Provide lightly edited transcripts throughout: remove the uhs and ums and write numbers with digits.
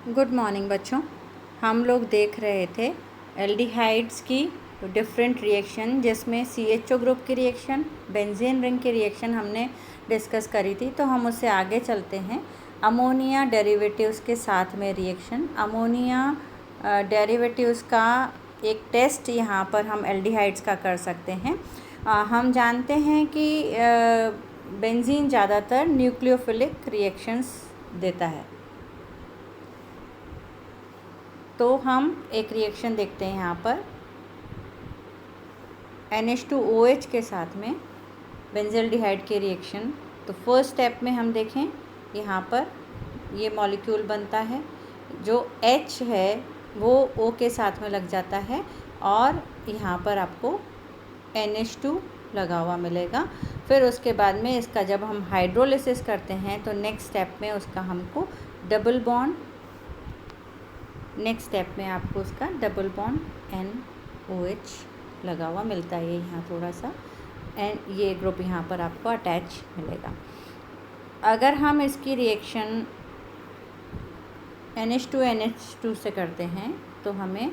Good morning बच्चों। हम लोग देख रहे थे एल्डिहाइड्स की डिफरेंट रिएक्शन, जिसमें CHO ग्रुप की रिएक्शन, बेंजीन रिंग की रिएक्शन हमने डिस्कस करी थी। तो हम उससे आगे चलते हैं। अमोनिया डेरिवेटिव्स के साथ में रिएक्शन, अमोनिया डेरिवेटिव्स का एक टेस्ट यहाँ पर हम एल्डिहाइड्स का कर सकते हैं। हम जानते हैं कि बेंजीन ज़्यादातर न्यूक्लियोफिलिक रिएक्शंस देता है। तो हम एक रिएक्शन देखते हैं यहाँ पर NH2OH के साथ में बेंजल्डिहाइड की रिएक्शन। तो फर्स्ट स्टेप में हम देखें, यहाँ पर ये मॉलिक्यूल बनता है, जो H है वो O के साथ में लग जाता है और यहाँ पर आपको NH2 लगा हुआ मिलेगा। फिर उसके बाद में इसका जब हम हाइड्रोलिसिस करते हैं तो नेक्स्ट स्टेप में उसका हमको डबल बॉन्ड, नेक्स्ट स्टेप में आपको उसका डबल बॉन्ड NOH लगा हुआ मिलता है। ये यहाँ थोड़ा सा एंड ये ग्रुप यहाँ पर आपको अटैच मिलेगा। अगर हम इसकी रिएक्शन NH2NH2 से करते हैं तो हमें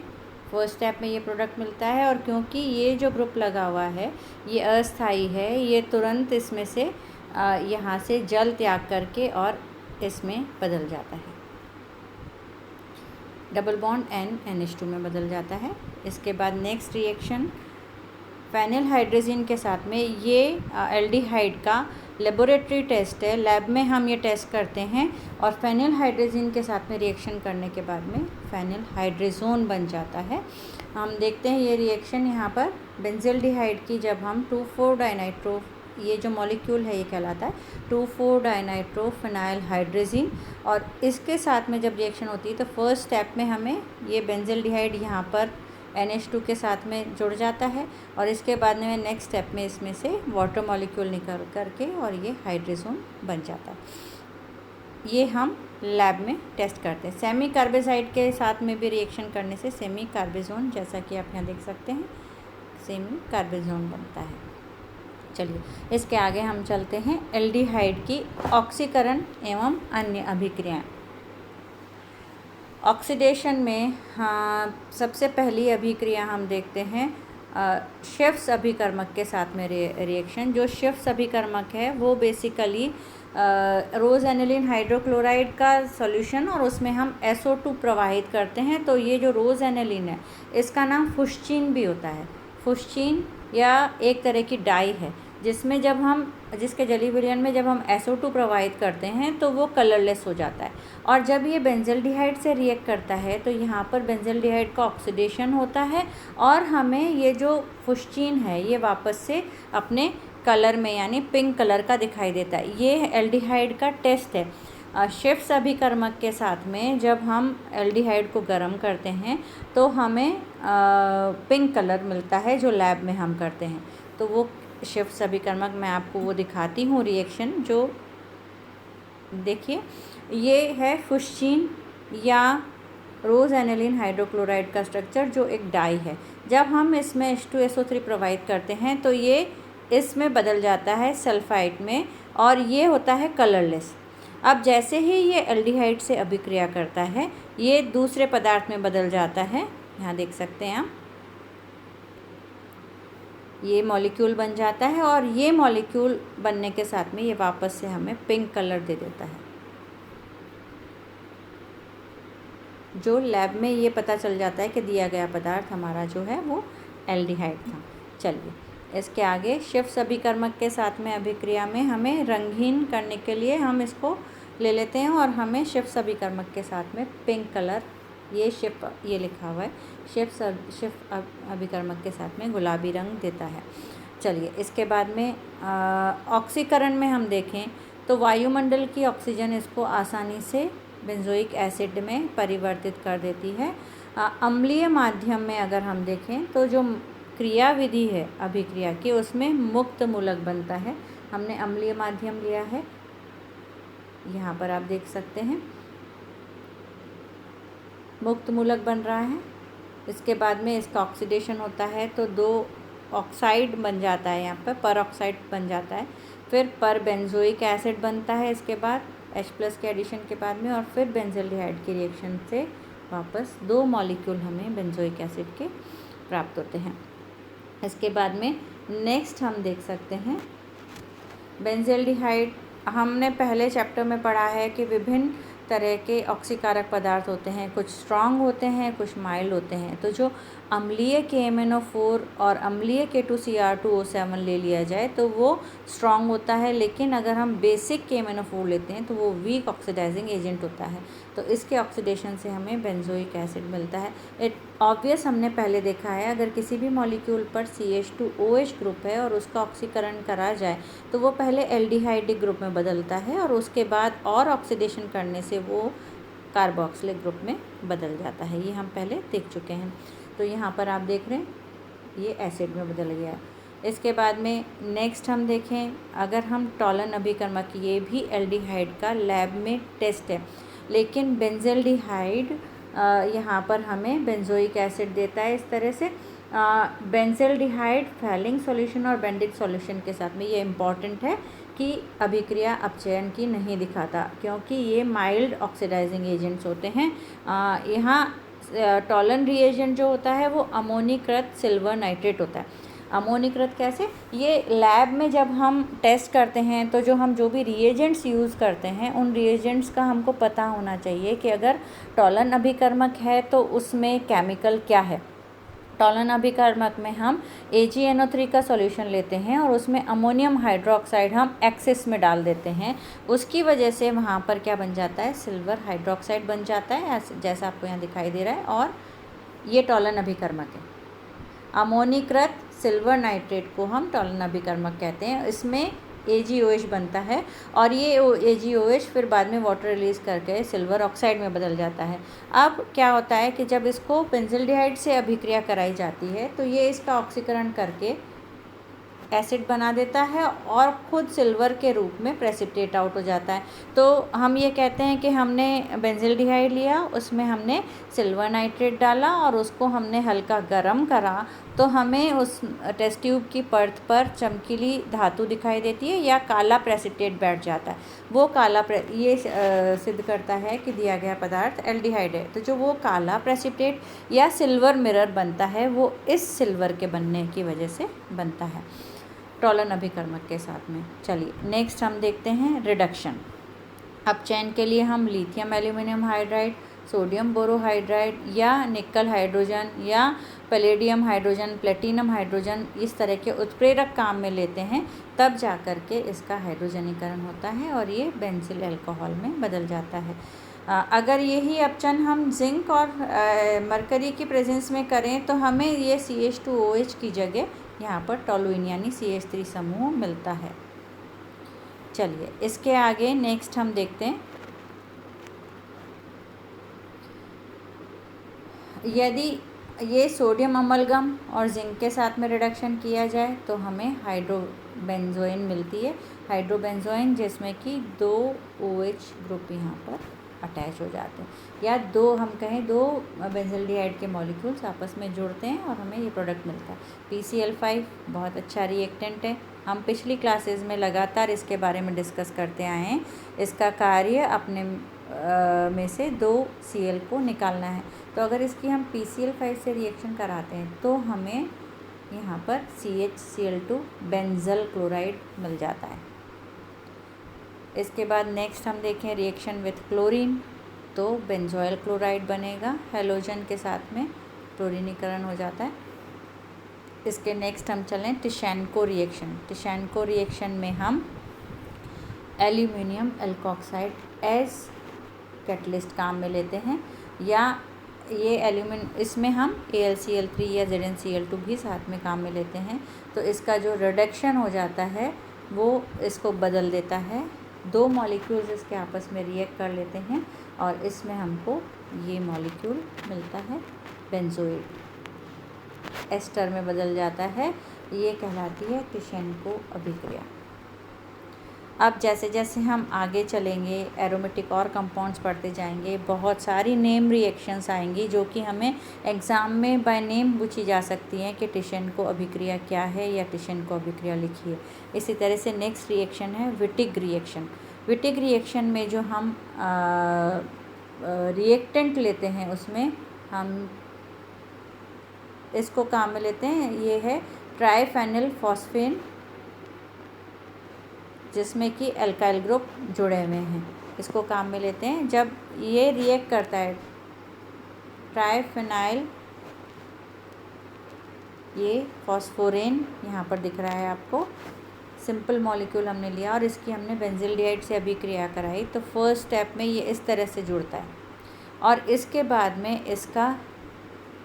फर्स्ट स्टेप में ये प्रोडक्ट मिलता है, और क्योंकि ये जो ग्रुप लगा हुआ है ये अस्थाई है, ये तुरंत इसमें से यहाँ से जल त्याग करके और इसमें बदल जाता है, डबल बॉन्ड NH2 में बदल जाता है। इसके बाद नेक्स्ट रिएक्शन फेनिल हाइड्रोजिन के साथ में, ये एल्डिहाइड का लेबोरेटरी टेस्ट है, लैब में हम ये टेस्ट करते हैं और फेनिल हाइड्रोजिन के साथ में रिएक्शन करने के बाद में फेनिल हाइड्रोजोन बन जाता है। हम देखते हैं ये रिएक्शन यहाँ पर बेंजल्डिहाइड की, जब हम 2,4-डाइनाइट्रो, ये जो मॉलिक्यूल है ये कहलाता है 2,4-डाइनाइट्रो फिनाइल हाइड्रोजिन, और इसके साथ में जब रिएक्शन होती है तो फर्स्ट स्टेप में हमें ये बेंजल्डिहाइड यहाँ पर NH2 के साथ में जुड़ जाता है, और इसके बाद में नेक्स्ट स्टेप में इसमें से वाटर मॉलिक्यूल निकल करके और ये हाइड्रोजोन बन जाता है। ये हम लैब में टेस्ट करते हैं। सेमी कार्बेजाइड के साथ में भी रिएक्शन करने से सेमी कार्बेजोन, जैसा कि आप यहाँ देख सकते हैं, सेमी कार्बेजोन बनता है। चलिए इसके आगे हम चलते हैं एल्डिहाइड की ऑक्सीकरण एवं अन्य अभिक्रियाएं। ऑक्सीडेशन में सबसे पहली अभिक्रिया हम देखते हैं शेफ्स अभिकर्मक के साथ में रिएक्शन। जो शेफ्स अभिकर्मक है वो बेसिकली रोज़ एनिलीन हाइड्रोक्लोराइड का सॉल्यूशन, और उसमें हम SO2 प्रवाहित करते हैं। तो ये जो रोज़ एनिलीन है इसका नाम फुस्चीन भी होता है। फुस्चीन या एक तरह की डाई है, जिसमें जब हम, जिसके जली विलयन में जब हम SO2 प्रवाहित करते हैं तो वो कलरलेस हो जाता है, और जब ये बेंजल्डिहाइड से रिएक्ट करता है तो यहाँ पर बेंजल्डिहाइड का ऑक्सीडेशन होता है और हमें ये जो फुस्चीन है ये वापस से अपने कलर में यानी पिंक कलर का दिखाई देता है। ये एल्डिहाइड का टेस्ट है। शेफ्स अभिकर्मक के साथ में जब हम एल्डिहाइड को गर्म करते हैं तो हमें पिंक कलर मिलता है, जो लैब में हम करते हैं। तो वो शेफ्स अभिकर्मक मैं आपको वो दिखाती हूँ रिएक्शन, जो देखिए ये है फुस्चीन या रोज़ एनिलीन हाइड्रोक्लोराइड का स्ट्रक्चर, जो एक डाई है। जब हम इसमें H2SO3 प्रोवाइड करते हैं तो ये इसमें बदल जाता है सल्फाइड में, और ये होता है कलरलेस। अब जैसे ही ये एल्डिहाइड से अभिक्रिया करता है ये दूसरे पदार्थ में बदल जाता है। यहाँ देख सकते हैं आप, ये मॉलिक्यूल बन जाता है, और ये मॉलिक्यूल बनने के साथ में ये वापस से हमें पिंक कलर दे देता है, जो लैब में ये पता चल जाता है कि दिया गया पदार्थ हमारा जो है वो एल्डिहाइड था। चलिए इसके आगे शेफ्स अभिकर्मक के साथ में अभिक्रिया में हमें रंगीन करने के लिए हम इसको ले लेते हैं, और हमें शेफ्स अभिकर्मक के साथ में पिंक कलर, ये ये लिखा हुआ है शेफ्स अभिकर्मक के साथ में गुलाबी रंग देता है। चलिए इसके बाद में ऑक्सीकरण में हम देखें तो वायुमंडल की ऑक्सीजन इसको आसानी से बेंजोइक एसिड में परिवर्तित कर देती है। अम्लीय माध्यम में अगर हम देखें तो जो क्रियाविधि है अभिक्रिया की, उसमें मुक्त मूलक बनता है। हमने अम्लीय माध्यम लिया है, यहाँ पर आप देख सकते हैं मुक्त मूलक बन रहा है। इसके बाद में इसका ऑक्सीडेशन होता है तो 2 ऑक्साइड बन जाता है, यहाँ पर पर ऑक्साइड बन जाता है, फिर पर बेंजोइक एसिड बनता है। इसके बाद H+ के एडिशन के बाद में, और फिर बेंजल्डिहाइड के रिएक्शन से वापस 2 मॉलिक्यूल हमें बेंजोइक एसिड के प्राप्त होते हैं। इसके बाद में नेक्स्ट हम देख सकते हैं बेंजल्डिहाइड। हमने पहले चैप्टर में पढ़ा है कि विभिन्न तरह के ऑक्सीकारक पदार्थ होते हैं, कुछ स्ट्रॉन्ग होते हैं, कुछ माइल्ड होते हैं। तो जो अम्लीय KMnO4 और अम्लीय K2Cr2O7 ले लिया जाए तो वो स्ट्रॉन्ग होता है, लेकिन अगर हम बेसिक KMnO4 लेते हैं तो वो वीक ऑक्सीडाइजिंग एजेंट होता है। तो इसके ऑक्सीडेशन से हमें बेंजोइक एसिड मिलता है। इट ऑब्वियस हमने पहले देखा है, अगर किसी भी मॉलिक्यूल पर CH2OH ग्रुप है और उसका ऑक्सीकरण करा जाए तो वो पहले एल्डिहाइडिक ग्रुप में बदलता है और उसके बाद और ऑक्सीडेशन करने से वो कार्बोक्सिलिक ग्रुप में बदल जाता है। ये हम पहले देख चुके हैं। तो यहाँ पर आप देख रहे हैं ये एसिड में बदल गया। इसके बाद में नेक्स्ट हम देखें, अगर हम टॉलन अभिकर्मक, ये भी एल्डिहाइड का लैब में टेस्ट है, लेकिन बेंजल्डिहाइड यहाँ पर हमें बेंजोइक एसिड देता है। इस तरह से बेंजल्डिहाइड फैलिंग सॉल्यूशन और बेंडिक सॉल्यूशन के साथ में, ये इम्पॉर्टेंट है कि अभिक्रिया अपचयन की नहीं दिखाता, क्योंकि ये माइल्ड ऑक्सीडाइजिंग एजेंट्स होते हैं। यहाँ टॉलन रिएजेंट जो होता है वो अमोनीकृत सिल्वर नाइट्रेट होता है। अमोनीकृत कैसे? ये लैब में जब हम टेस्ट करते हैं तो जो भी रिएजेंट्स यूज़ करते हैं उन रिएजेंट्स का हमको पता होना चाहिए कि अगर टॉलन अभिकर्मक है तो उसमें केमिकल क्या है। टॉलन अभिकर्मक में हम AgNO3 का सॉल्यूशन लेते हैं और उसमें अमोनियम हाइड्रोक्साइड हम एक्सेस में डाल देते हैं। उसकी वजह से वहाँ पर क्या बन जाता है, सिल्वर हाइड्रोक्साइड बन जाता है, जैसा आपको यहाँ दिखाई दे रहा है। और ये टॉलन अभिकर्मक है। अमोनीकृत सिल्वर नाइट्रेट को हम टॉलन अभिकर्मक कहते हैं। इसमें AgOH बनता है और ये AgOH फिर बाद में वाटर रिलीज़ करके सिल्वर ऑक्साइड में बदल जाता है। अब क्या होता है कि जब इसको बेंजल्डिहाइड से अभिक्रिया कराई जाती है तो ये इसका ऑक्सीकरण करके एसिड बना देता है और ख़ुद सिल्वर के रूप में प्रेसिपिटेट आउट हो जाता है। तो हम ये कहते हैं कि हमने बेंजल्डिहाइड लिया, उसमें हमने सिल्वर नाइट्रेट डाला और उसको हमने हल्का गर्म करा तो हमें उस टेस्ट ट्यूब की परत पर चमकीली धातु दिखाई देती है या काला प्रेसिपिटेट बैठ जाता है। वो काला ये सिद्ध करता है कि दिया गया पदार्थ एल्डिहाइड है। तो जो वो काला प्रेसिपिटेट या सिल्वर मिरर बनता है वो इस सिल्वर के बनने की वजह से बनता है टॉलन अभिकर्मक के साथ में। चलिए नेक्स्ट हम देखते हैं रिडक्शन। अपचयन के लिए हम lithium aluminium hydride, sodium borohydride या निकल हाइड्रोजन या पैलेडियम हाइड्रोजन, प्लेटिनम हाइड्रोजन, इस तरह के उत्प्रेरक काम में लेते हैं, तब जा कर के इसका हाइड्रोजनीकरण होता है और ये बेंजिल अल्कोहल में बदल जाता है। अगर यही अपचयन हम जिंक और मरकरी की प्रेजेंस में करें तो हमें ये CH2OH की जगह यहाँ पर टॉलुइन यानी CH3 समूह मिलता है। चलिए इसके आगे नेक्स्ट हम देखते हैं, यदि ये सोडियम अमलगम और जिंक के साथ में रिडक्शन किया जाए तो हमें हाइड्रोबेंजोइन मिलती है। हाइड्रोबेंजोइन जिसमें कि 2 OH ग्रुप यहाँ पर अटैच हो जाते हैं, या हम कहें दो बेंजल्डिहाइड के मॉलिक्यूल्स आपस में जुड़ते हैं और हमें ये प्रोडक्ट मिलता है। PCl5 बहुत अच्छा रिएक्टेंट है। हम पिछली क्लासेस में लगातार इसके बारे में डिस्कस करते आए हैं। इसका कार्य अपने में से 2 Cl को निकालना है। तो अगर इसकी हम PCl5 से रिएक्शन कराते हैं तो हमें यहाँ पर CHCl2 बेंजल क्लोराइड मिल जाता है। इसके बाद नेक्स्ट हम देखें रिएक्शन विथ क्लोरीन, तो बेंजोइल क्लोराइड बनेगा, हैलोजन के साथ में क्लोरीनीकरण हो जाता है। इसके नेक्स्ट हम चलें टिशेन्को रिएक्शन। टिशेन्को रिएक्शन में हम एल्यूमिनियम एल्कोक्साइड एज कैटलिस्ट काम में लेते हैं, या ये इसमें हम AlCl3 या ZnCl2 भी साथ में काम में लेते हैं। तो इसका जो रिडक्शन हो जाता है वो इसको बदल देता है। 2 मॉलिक्यूल्स इसके आपस में रिएक्ट कर लेते हैं और इसमें हमको ये मॉलिक्यूल मिलता है बेंजोइड, एस्टर में बदल जाता है। ये कहलाती है टिशेन्को अभिक्रिया। अब जैसे जैसे हम आगे चलेंगे एरोमेटिक और कंपाउंड्स पढ़ते जाएंगे, बहुत सारी नेम रिएक्शंस आएंगी जो कि हमें एग्ज़ाम में बाय नेम पूछी जा सकती हैं कि टिशेन्को अभिक्रिया क्या है या टिशेन्को अभिक्रिया लिखिए। इसी तरह से नेक्स्ट रिएक्शन है विटिग रिएक्शन। विटिक रिएक्शन में जो हम रिएक्टेंट लेते हैं उसमें हम इसको काम में लेते हैं। ये है ट्राइफेनिल फॉस्फेन, जिसमें कि एल्काइल ग्रुप जुड़े हुए हैं, इसको काम में लेते हैं। जब ये रिएक्ट करता है ट्राइफेनाइल, ये फॉस्फोरेन यहाँ पर दिख रहा है आपको, सिंपल मॉलिक्यूल हमने लिया और इसकी हमने बेंजिल्डिहाइड से अभिक्रिया कराई। तो फर्स्ट स्टेप में ये इस तरह से जुड़ता है और इसके बाद में इसका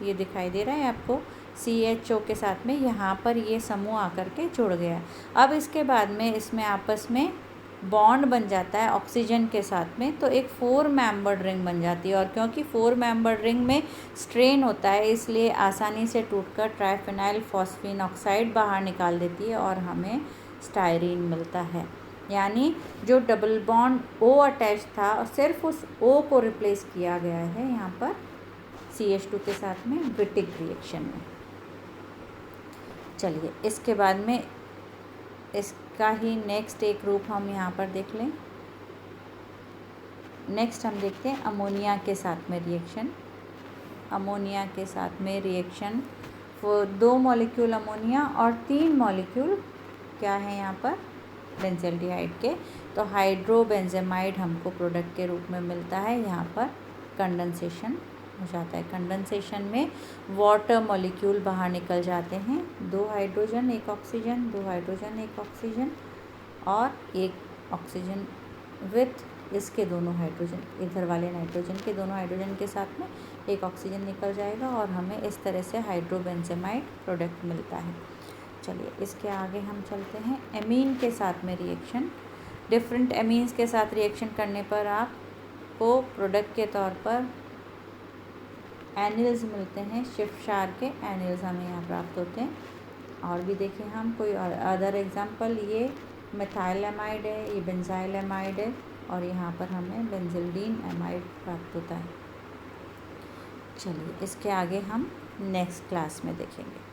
ये दिखाई दे रहा है आपको CHO के साथ में यहाँ पर ये समूह आकर के जुड़ गया। अब इसके बाद में इसमें आपस में बॉन्ड बन जाता है ऑक्सीजन के साथ में, तो एक 4 मेंबर्ड रिंग बन जाती है। और क्योंकि 4 मेंबर्ड रिंग में स्ट्रेन होता है, इसलिए आसानी से टूटकर ट्राइफेनाइल फॉस्फीन ऑक्साइड बाहर निकाल देती है और हमें स्टायरीन मिलता है। यानी जो डबल बॉन्ड O अटैच था और सिर्फ उस O को रिप्लेस किया गया है यहाँ पर CH2 के साथ में विटिक रिएक्शन में। चलिए इसके बाद में इसका ही नेक्स्ट एक रूप हम यहाँ पर देख लें। नेक्स्ट हम देखते हैं अमोनिया के साथ में रिएक्शन। अमोनिया के साथ में रिएक्शन, वो 2 मॉलिक्यूल अमोनिया और 3 मॉलिक्यूल क्या है यहाँ पर बेंजल्डिहाइड के। तो हाइड्रोबेंजेमाइड हमको प्रोडक्ट के रूप में मिलता है। यहाँ पर कंडेंसेशन हो जाता है। कंडेंसेशन में वाटर मॉलिक्यूल बाहर निकल जाते हैं, 2 हाइड्रोजन 1 ऑक्सीजन, 2 हाइड्रोजन 1 ऑक्सीजन और 1 ऑक्सीजन विथ इसके दोनों हाइड्रोजन, इधर वाले नाइट्रोजन के दोनों हाइड्रोजन के साथ में 1 ऑक्सीजन निकल जाएगा और हमें इस तरह से हाइड्रोबेंजेमाइड प्रोडक्ट मिलता है। चलिए इसके आगे हम चलते हैं एमीन के साथ में रिएक्शन। डिफरेंट एमीन्स के साथ रिएक्शन करने पर आपको प्रोडक्ट के तौर पर एनिल्स मिलते हैं। शिफ्ट क्षार के एनिल्स हमें यहाँ प्राप्त होते हैं। और भी देखें हम कोई अदर एग्जांपल, ये मिथाइल एमाइड है, ये बेंजाइल एमाइड है और यहाँ पर हमें बेंजिल्डीन एमाइड प्राप्त होता है। चलिए इसके आगे हम नेक्स्ट क्लास में देखेंगे।